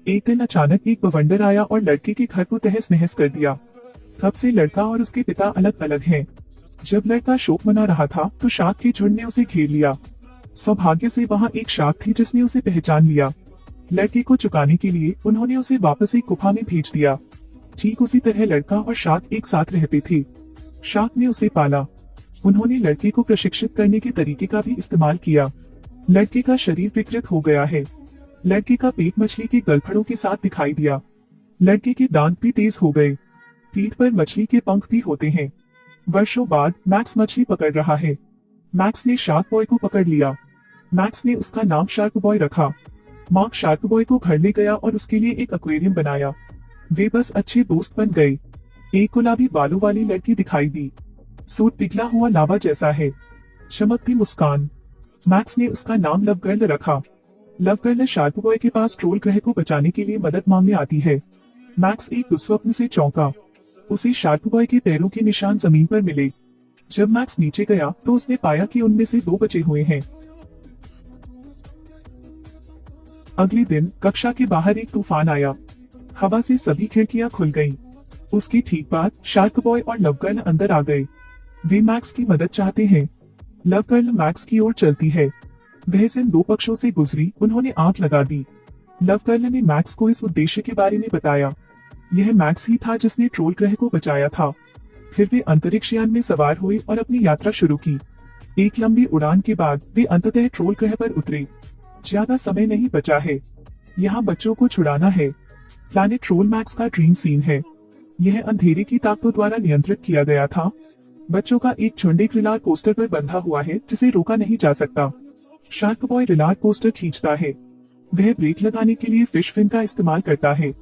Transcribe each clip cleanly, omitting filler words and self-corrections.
एक दिन अचानक एक बवंडर आया और लड़के के घर को तहस नहस कर दिया। तब से लड़का और उसके पिता अलग अलग हैं। जब लड़का शोक मना रहा था तो शार्क के झुंड ने उसे घेर लिया। सौभाग्य से वहाँ एक शार्क थी जिसने उसे पहचान लिया। लड़के को चुकाने के लिए उन्होंने उसे वापस एक गुफा में भेज दिया। ठीक उसी तरह लड़का और शार्क एक साथ रहते थे। शार्क ने उसे पाला। उन्होंने लड़के को प्रशिक्षित करने के तरीके का भी इस्तेमाल किया। लड़के का शरीर विकृत हो गया है। लड़के का पेट मछली के गलफड़ों के साथ दिखाई दिया। लड़के के दांत भी तेज हो गए। पीठ पर मछली के पंख भी होते हैं। वर्षों बाद मैक्स मछली पकड़ रहा है। मैक्स ने शार्क बॉय को पकड़ लिया। मैक्स ने उसका नाम शार्क बॉय रखा। मार्क शार्क बॉय को घर ले गया और उसके लिए एक एक्वेरियम बनाया। वे बस अच्छे दोस्त बन गए। एक गुलाबी बालों वाली लड़की दिखाई दी। सूट पिघला हुआ लावा जैसा है। चमकती मुस्कान। मैक्स ने उसका नाम लव गर्ल रखा। लव गर्ल शार्क बॉय के पास ट्रोल ग्रह को बचाने के लिए मदद मांगने आती है। मैक्स एक दुस्वप्न से चौंका। उसे शार्क बॉय के पैरों के निशान जमीन पर मिले। जब मैक्स नीचे गया तो उसने पाया कि उनमें से 2 बचे हुए हैं। अगले दिन कक्षा के बाहर एक तूफान आया। हवा से सभी खिड़कियां खुल गईं। उसके ठीक बाद शार्क बॉय और लव गर्ल अंदर आ गए। वे मैक्स की मदद चाहते हैं। लव गर्ल मैक्स की ओर चलती है। वह इन 2 पक्षों से गुजरी। उन्होंने आंख लगा दी। लव गर्ल ने मैक्स को इस उद्देश्य के बारे में बताया। यह मैक्स ही था जिसने ट्रोल ग्रह को बचाया था। फिर वे अंतरिक्ष यान में सवार हुए और अपनी यात्रा शुरू की। एक लंबी उड़ान के बाद वे अंततः ट्रोल ग्रह पर उतरे। ज्यादा समय नहीं बचा है। यहाँ बच्चों को छुड़ाना है। प्लैनेट ट्रोल मैक्स का ड्रीम सीन है। यह अंधेरे की ताकतों द्वारा नियंत्रित किया गया था। बच्चों का एक झुंड एक रिलार कोस्टर पर बंधा हुआ है जिसे रोका नहीं जा सकता। शार्क बॉय रिलार कोस्टर खींचता है। वह ब्रेक लगाने के लिए फिश फिन का इस्तेमाल करता है।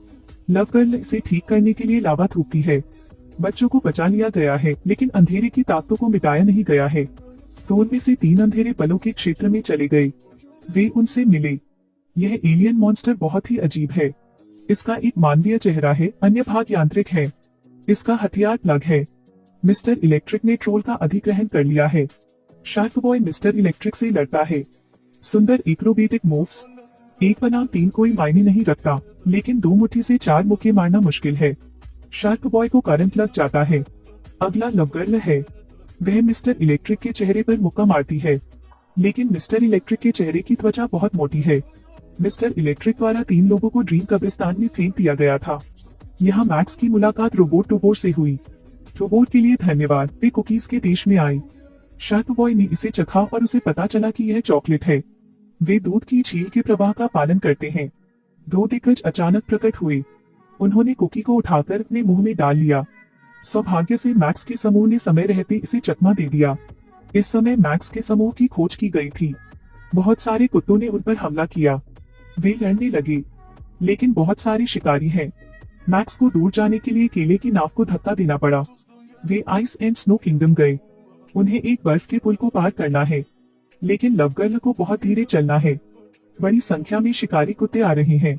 लव गर्ल इसे ठीक करने के लिए लावा थूकती है। बच्चों को बचा लिया गया है लेकिन अंधेरे की ताकतों को मिटाया नहीं गया है। तो उनमें से 3 अंधेरे पलों के क्षेत्र में चले गए। वे उनसे मिले। यह एलियन मॉन्स्टर बहुत ही अजीब है। इसका एक मानवीय चेहरा है, अन्य भाग यांत्रिक है। इसका हथियार प्लग है। मिस्टर इलेक्ट्रिक ने ट्रोल का अधिग्रहण कर लिया है। शार्क बॉय मिस्टर इलेक्ट्रिक से लड़ता है। सुंदर एक्रोबेटिक मूव्स। 1 बनाम 3 कोई मायने नहीं रखता, लेकिन 2 मुट्ठी से 4 मुक्के मारना मुश्किल है। शार्क बॉय को करंट लग जाता है। अगला लव गर्ल है। वह मिस्टर इलेक्ट्रिक के चेहरे पर मुक्का मारती है, लेकिन मिस्टर इलेक्ट्रिक के चेहरे की त्वचा बहुत मोटी है। मिस्टर इलेक्ट्रिक द्वारा 3 लोगों को ड्रीम कब्रिस्तान में फेंक दिया गया था। यहाँ मैक्स की मुलाकात रोबोट टोबोर से हुई। रोबोट के लिए धन्यवाद। वे कुकीज के देश में आए। शार्क बॉय ने इसे चखा और उसे पता चला कि यह चॉकलेट है। वे दूध की झील के प्रवाह का पालन करते हैं। 2 दिग्गज अचानक प्रकट हुए। उन्होंने कुकी को उठाकर अपने मुंह में डाल लिया। सौभाग्य से मैक्स के समूह ने समय रहते इसे चकमा दे दिया। इस समय मैक्स के समूह की खोज की गई थी। बहुत सारे कुत्तों ने उन पर हमला किया। वे लड़ने लगे, लेकिन बहुत सारे शिकारी हैं। मैक्स को दूर जाने के लिए केले की नाव को धक्का देना पड़ा। वे आइस एंड स्नो किंगडम गए। उन्हें एक बर्फ के पुल को पार करना है, लेकिन लव गर्ल को बहुत धीरे चलना है। बड़ी संख्या में शिकारी कुत्ते आ रहे हैं।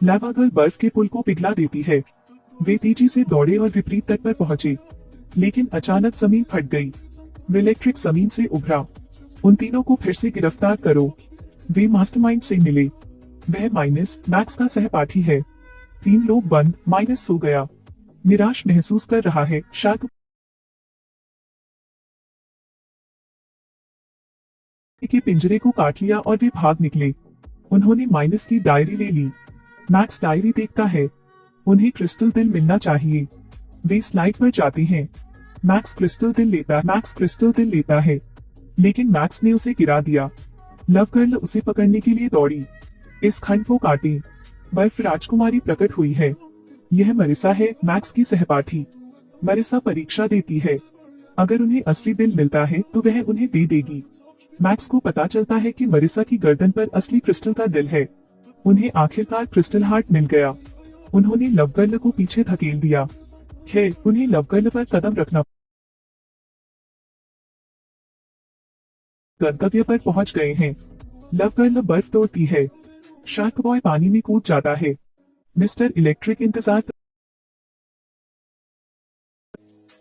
लावा गर्ल बर्फ के पुल को पिघला देती है। वे तेजी से दौड़े और विपरीत तट पर पहुंचे, लेकिन अचानक जमीन फट गई। इलेक्ट्रिक जमीन से उभरा। उन तीनों को फिर से गिरफ्तार करो। वे मास्टरमाइंड से मिले। वह माइनस मैक्स का सहपाठी है। 3 लोग बंद। माइनस सो गया, निराश महसूस कर रहा है। शार्क के पिंजरे को काट लिया और वे भाग निकले। उन्होंने माइनस की डायरी ले ली। मैक्स डायरी देखता है। उन्हें क्रिस्टल दिल मिलना चाहिए। वे स्लाइड पर जाते हैं। मैक्स क्रिस्टल दिल लेता है, लेकिन मैक्स ने उसे गिरा दिया। लव गर्ल उसे पकड़ने के लिए दौड़ी। इस खंड को काटे। बर्फ राजकुमारी प्रकट हुई है। यह मरिसा है, मैक्स की सहपाठी। मरिसा परीक्षा देती है। अगर उन्हें असली दिल मिलता है तो वह उन्हें दे देगी। मैक्स को पता चलता है कि मरिसा की गर्दन पर असली क्रिस्टल का दिल है। उन्हें आखिरकार क्रिस्टल हार्ट मिल गया। उन्होंने लव गर्ल को पीछे धकेल दिया। उन्हें लव गर्ल पर कदम रखना। गंतव्य पर पहुंच गए हैं। लव गर्ल बर्फ तोड़ती है। शार्क बॉय पानी में कूद जाता है। मिस्टर इलेक्ट्रिक इंतजार।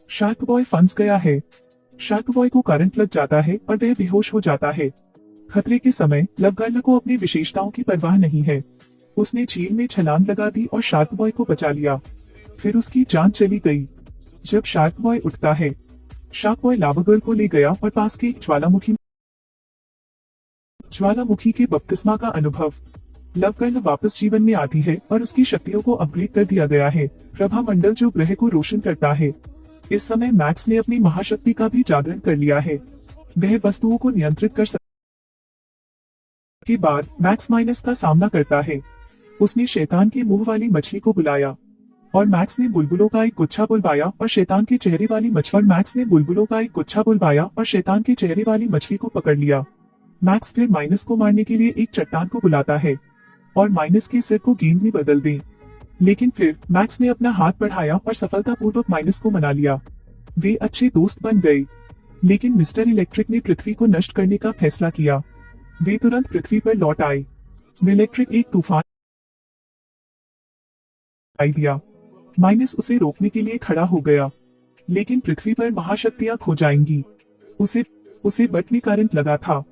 शार्क बॉय फंस गया है। शार्क बॉय को करंट लग जाता है और वह बेहोश हो जाता है। खतरे के समय लव गर्ल को अपनी विशेषताओं की परवाह नहीं है। उसने झील में छलांग लगा दी और शार्क बॉय को बचा लिया। फिर उसकी जान चली गई। जब शार्क बॉय उठता है, शार्क बॉय लावा गर्ल को ले गया और पास के एक ज्वालामुखी के बपतिस्मा का अनुभव। लव गर्ल वापस जीवन में आती है और उसकी शक्तियों को अपग्रेड कर दिया गया है। प्रभा मंडल जो ग्रह को रोशन करता है। इस समय मैक्स ने अपनी महाशक्ति का भी जागरण कर लिया है। वह वस्तुओं को नियंत्रित कर के बाद मैक्स माइनस का सामना करता है। उसने शैतान के मुंह वाली मछली को बुलाया और मैक्स ने बुलबुलों का एक गुच्छा बुलवाया और शैतान के चेहरे वाली मछली को पकड़ लिया। मैक्स फिर माइनस को मारने के लिए एक चट्टान को बुलाता है और माइनस के सिर को गेंद में बदल दे। लेकिन फिर मैक्स ने अपना हाथ बढ़ाया और सफलतापूर्वक माइनस को मना लिया। वे अच्छे दोस्त बन गए। लेकिन मिस्टर इलेक्ट्रिक ने पृथ्वी को नष्ट करने का फैसला किया। वे तुरंत पृथ्वी पर लौट आए। इलेक्ट्रिक एक तूफान आई दिया। माइनस उसे रोकने के लिए खड़ा हो गया। लेकिन पृथ्वी पर महाशक्तियां खो जाएंगी। उसे बट में करंट लगा था।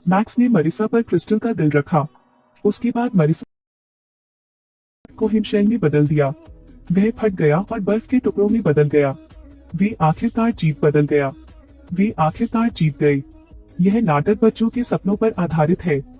मैक्स ने मरिसा पर क्रिस्टल का दिल रखा। उसके बाद मरिसा को हिमशैल में बदल दिया। वह फट गया और बर्फ के टुकड़ों में बदल गया। वे आखिरकार जीत गए। यह नाटक बच्चों के सपनों पर आधारित है।